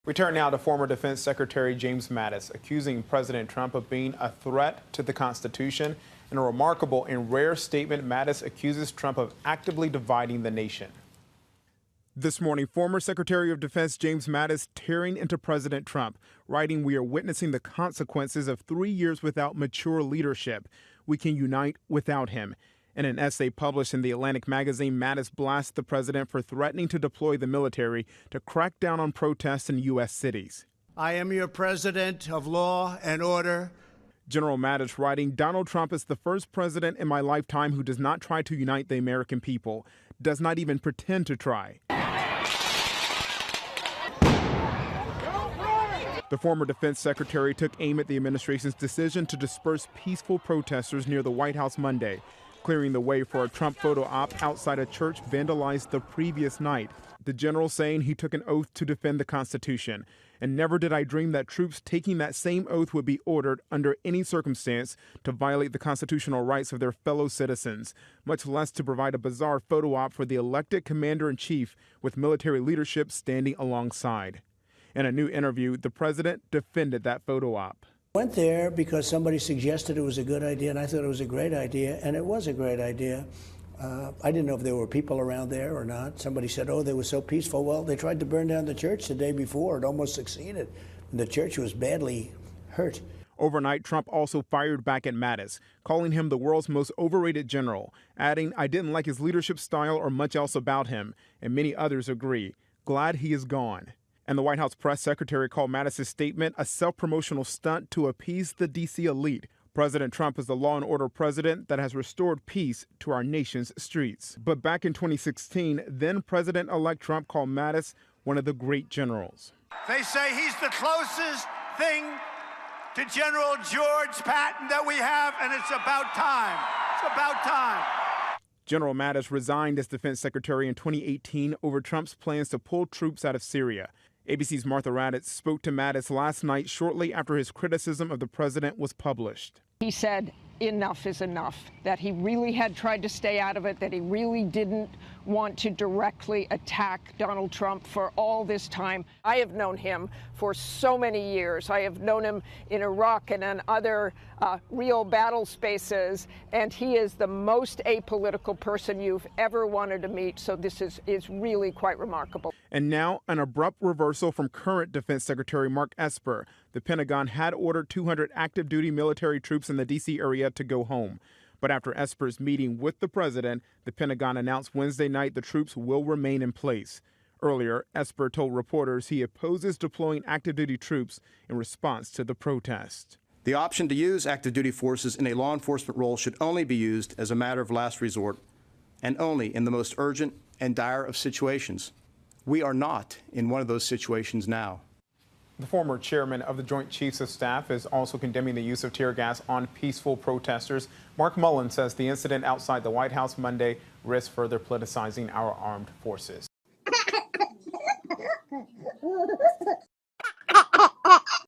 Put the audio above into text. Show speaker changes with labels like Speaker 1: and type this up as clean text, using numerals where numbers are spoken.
Speaker 1: We turn now to former Defense Secretary James Mattis, accusing President Trump of being a threat to the Constitution. In a remarkable and rare statement, Mattis accuses Trump of actively dividing the nation. This morning, former Secretary of Defense James Mattis tearing into President Trump, writing, "We are witnessing the consequences of 3 years without mature leadership. We can unite without him." In an essay published in the Atlantic magazine, Mattis blasts the president for threatening to deploy the military to crack down on protests in U.S. cities.
Speaker 2: "I am your president of law and order."
Speaker 1: General Mattis writing, "Donald Trump is the first president in my lifetime who does not try to unite the American people, does not even pretend to try." The former defense secretary took aim at the administration's decision to disperse peaceful protesters near the White House Monday, clearing the way for a Trump photo op outside a church vandalized the previous night. The general saying he took an oath to defend the Constitution. "And never did I dream that troops taking that same oath would be ordered under any circumstance to violate the constitutional rights of their fellow citizens, much less to provide a bizarre photo op for the elected commander-in-chief with military leadership standing alongside." In a new interview, the president defended that photo op.
Speaker 3: Went there because somebody suggested it was a good idea, and I thought it was a great idea, and it was a great idea. I didn't know if there were people around there or not. Somebody said, "Oh, they were so peaceful." Well, they tried to burn down the church the day before. It almost succeeded. The church was badly hurt.
Speaker 1: Overnight, Trump also fired back at Mattis, calling him the world's most overrated general, adding, "I didn't like his leadership style or much else about him," and many others agree. Glad he is gone. And the White House press secretary called Mattis' statement a self-promotional stunt to appease the D.C. elite. President Trump is the law and order president that has restored peace to our nation's streets. But back in 2016, then President-elect Trump called Mattis one of the great generals.
Speaker 2: They say he's the closest thing to General George Patton that we have, and it's about time. It's about time.
Speaker 1: General Mattis resigned as defense secretary in 2018 over Trump's plans to pull troops out of Syria. ABC's Martha Raddatz spoke to Mattis last night shortly after his criticism of the president was published.
Speaker 4: He said enough is enough, that he really had tried to stay out of it, that he really didn't want to directly attack Donald Trump for all this time. I have known him for so many years. I have known him in Iraq and in other real battle spaces, and he is the most apolitical person you've ever wanted to meet, so this is really quite remarkable.
Speaker 1: And now, an abrupt reversal from current Defense Secretary Mark Esper. The Pentagon had ordered 200 active-duty military troops in the D.C. area to go home. But after Esper's meeting with the president, the Pentagon announced Wednesday night the troops will remain in place. Earlier, Esper told reporters he opposes deploying active-duty troops in response to the protest.
Speaker 5: "The option to use active-duty forces in a law enforcement role should only be used as a matter of last resort and only in the most urgent and dire of situations. We are not in one of those situations now."
Speaker 1: The former chairman of the Joint Chiefs of Staff is also condemning the use of tear gas on peaceful protesters. Mark Mullen says the incident outside the White House Monday risks further politicizing our armed forces.